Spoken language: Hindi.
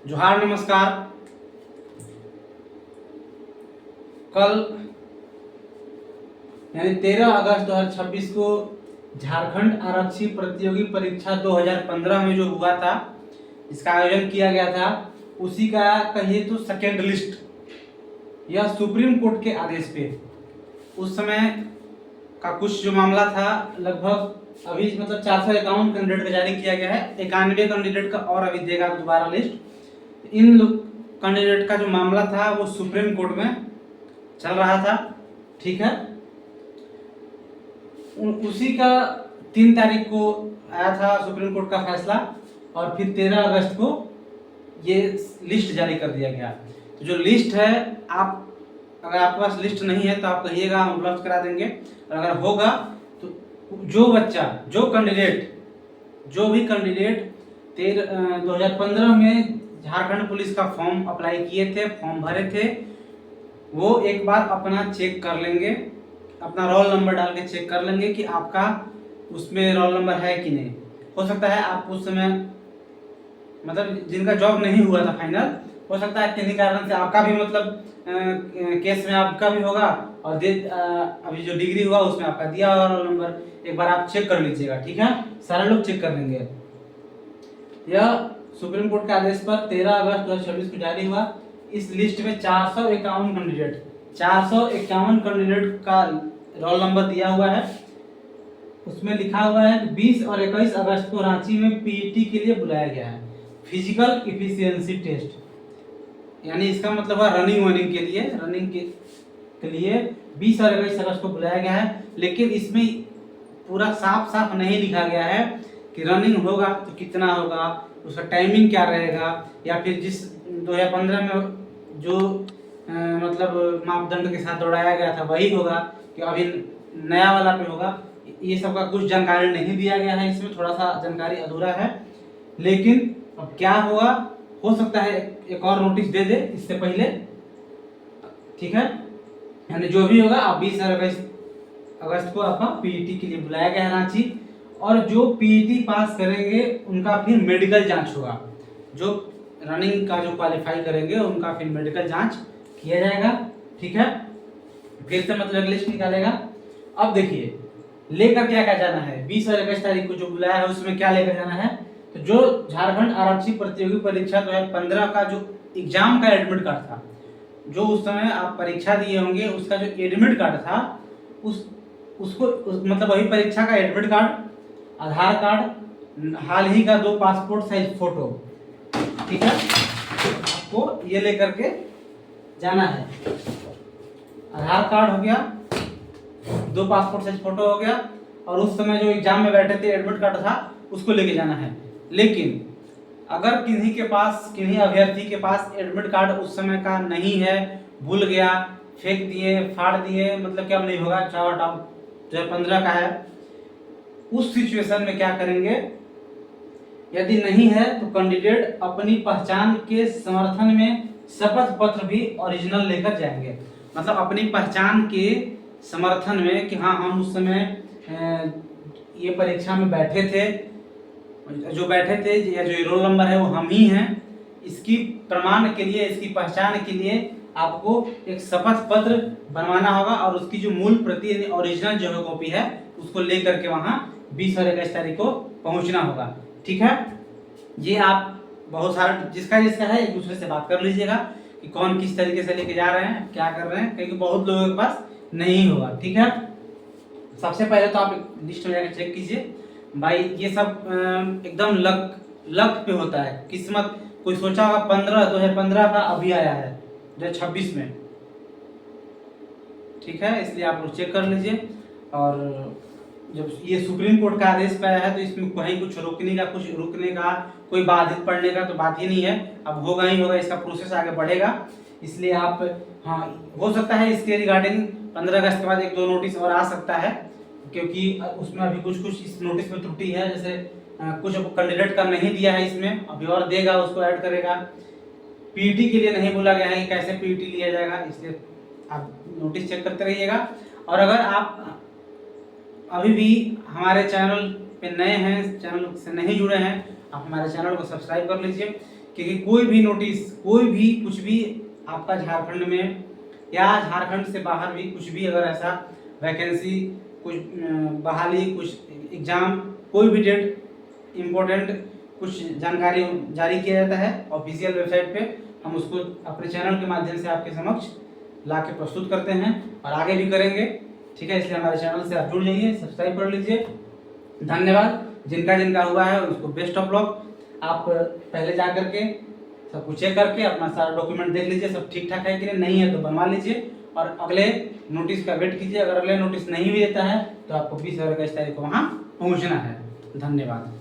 जोहार नमस्कार। कल यानी 13 अगस्त 2026 को झारखंड आरक्षी प्रतियोगी परीक्षा 2015 में जो हुआ था, इसका आयोजन किया गया था, उसी का कहिए तो सेकेंड लिस्ट यह सुप्रीम कोर्ट के आदेश पे उस समय का कुछ जो मामला था, लगभग अभी मतलब 451 कैंडिडेट का जारी किया गया है। 91 कैंडिडेट का और अभी देगा दोबारा लिस्ट। इन कैंडिडेट का जो मामला था वो सुप्रीम कोर्ट में चल रहा था, ठीक है। उसी का 3 तारीख को आया था सुप्रीम कोर्ट का फैसला और फिर 13 अगस्त को ये लिस्ट जारी कर दिया गया। तो जो लिस्ट है, आप अगर आपके पास लिस्ट नहीं है तो आप कहिएगा, हम उपलब्ध करा देंगे। और अगर होगा तो जो बच्चा जो भी कैंडिडेट 2015 में झारखंड पुलिस का फॉर्म अप्लाई किए थे, फॉर्म भरे थे, वो एक बार अपना चेक कर लेंगे, अपना रोल नंबर डाल के चेक कर लेंगे कि आपका उसमें रोल नंबर है कि नहीं। हो सकता है आप उस समय मतलब जिनका जॉब नहीं हुआ था फाइनल, हो सकता है किसी कारण से आपका भी मतलब केस में आपका भी होगा और अभी जो डिग्री हुआ उसमें आपका दिया हुआ रोल नंबर, एक बार आप चेक कर लीजिएगा, ठीक है। सारे लोग चेक कर लेंगे। यह सुप्रीम कोर्ट के आदेश पर 13 अगस्त 2026 को जारी हुआ। इस लिस्ट में 451 कैंडिडेट का रोल नंबर दिया हुआ है। उसमें लिखा हुआ है कि 20 और 21 अगस्त को रांची में पीईटी के लिए बुलाया गया है, फिजिकल इफिशियंसी टेस्ट, यानी इसका मतलब है रनिंग के लिए 20 और 21 अगस्त को बुलाया गया है। लेकिन इसमें पूरा साफ साफ नहीं लिखा गया है कि रनिंग होगा तो कितना होगा, उसका टाइमिंग क्या रहेगा, या फिर जिस 2015 में जो मतलब मापदंड के साथ दौड़ाया गया था वही होगा कि अभी नया वाला पे होगा। ये सब का कुछ जानकारी नहीं दिया गया है, इसमें थोड़ा सा जानकारी अधूरा है। लेकिन अब क्या होगा, हो सकता है एक और नोटिस दे दे इससे पहले, ठीक है। यानी जो भी होगा, आप 20 और 21 अगस्त को आपका पीईटी के लिए बुलाया गया है रांची, और जो पीईटी पास करेंगे उनका फिर मेडिकल जांच होगा। जो रनिंग का जो क्वालिफाई करेंगे उनका फिर मेडिकल जांच किया जाएगा, ठीक है। फिर से मतलब लिस्ट निकालेगा। अब देखिए लेकर क्या क्या जाना है, 20 और 21 तारीख को जो बुलाया है उसमें क्या लेकर जाना है। तो जो झारखंड आरक्षी प्रतियोगी परीक्षा 2015 का जो एग्जाम का एडमिट कार्ड था, जो उस समय आप परीक्षा दिए होंगे, उसका जो एडमिट कार्ड था उसको मतलब वही परीक्षा का एडमिट कार्ड, आधार कार्ड, हाल ही का 2 पासपोर्ट साइज फोटो, ठीक है, आपको ये लेकर के जाना है। आधार कार्ड हो गया, 2 पासपोर्ट साइज फोटो हो गया, और उस समय जो एग्जाम में बैठे थे एडमिट कार्ड था उसको लेके जाना है। लेकिन अगर किन्हीं अभ्यर्थी के पास एडमिट कार्ड उस समय का नहीं है, भूल गया, फेंक दिए, फाड़ दिए, मतलब क्या नहीं होगा, 2015 का है, उस सिचुएशन में क्या करेंगे, यदि नहीं है तो कैंडिडेट अपनी पहचान के समर्थन में शपथ पत्र भी ओरिजिनल लेकर जाएंगे। मतलब अपनी पहचान के समर्थन में कि हाँ हम उस समय ये परीक्षा में बैठे थे या जो रोल नंबर है वो हम ही हैं, इसकी प्रमाण के लिए, इसकी पहचान के लिए आपको एक शपथ पत्र बनवाना होगा, और उसकी जो मूल प्रति यानी ओरिजिनल जो है कॉपी है उसको लेकर के वहाँ 20 और 21 तारीख को पहुँचना होगा, ठीक है। ये आप बहुत सारा जिसका है एक दूसरे से बात कर लीजिएगा कि कौन किस तरीके से लेके जा रहे हैं, क्या कर रहे हैं, क्योंकि बहुत लोगों के पास नहीं होगा, ठीक है। सबसे पहले तो आप लिस्ट में जाकर चेक कीजिए भाई, ये सब एकदम लक पे होता है, किस्मत। कोई सोचा होगा 2015 का अभी आया है 2026 में, ठीक है, इसलिए आप लोग चेक कर लीजिए। और जब ये सुप्रीम कोर्ट का आदेश पे आया है तो इसमें कहीं कुछ रुकने का कोई बाधित पड़ने का तो बात ही नहीं है, अब होगा ही होगा, इसका प्रोसेस आगे बढ़ेगा। इसलिए आप हाँ, हो सकता है इसके रिगार्डिंग 15 अगस्त के बाद 1-2 नोटिस और आ सकता है, क्योंकि उसमें अभी कुछ इस नोटिस में त्रुटि है, जैसे कुछ कैंडिडेट का नहीं दिया है, इसमें अभी और देगा, उसको ऐड करेगा। पीईटी के लिए नहीं बोला गया है कि कैसे पीईटी लिया जाएगा, इसलिए आप नोटिस चेक करते रहिएगा। और अगर आप अभी भी हमारे चैनल पे नए हैं, चैनल से नहीं जुड़े हैं, आप हमारे चैनल को सब्सक्राइब कर लीजिए, क्योंकि कोई भी नोटिस, कोई भी कुछ भी आपका झारखंड में या झारखंड से बाहर भी कुछ भी अगर ऐसा वैकेंसी, कुछ बहाली, कुछ एग्ज़ाम, कोई भी डेट इम्पोर्टेंट कुछ जानकारी जारी किया जाता है ऑफिशियल वेबसाइट पे, हम उसको अपने चैनल के माध्यम से आपके समक्ष ला के प्रस्तुत करते हैं और आगे भी करेंगे। ठीक है, इसलिए हमारे चैनल से आप जुड़ जाइए, सब्सक्राइब कर लीजिए। धन्यवाद। जिनका जिनका हुआ है उसको बेस्ट ऑफ लक। आप पहले जा करके सब कुछ चेक करके अपना सारा डॉक्यूमेंट देख लीजिए, सब ठीक ठाक है कि नहीं है तो बनवा लीजिए और अगले नोटिस का वेट कीजिए। अगर अगले नोटिस नहीं भी देता है तो आपको 20 और 21 तारीख को वहाँ पहुँचना है। धन्यवाद।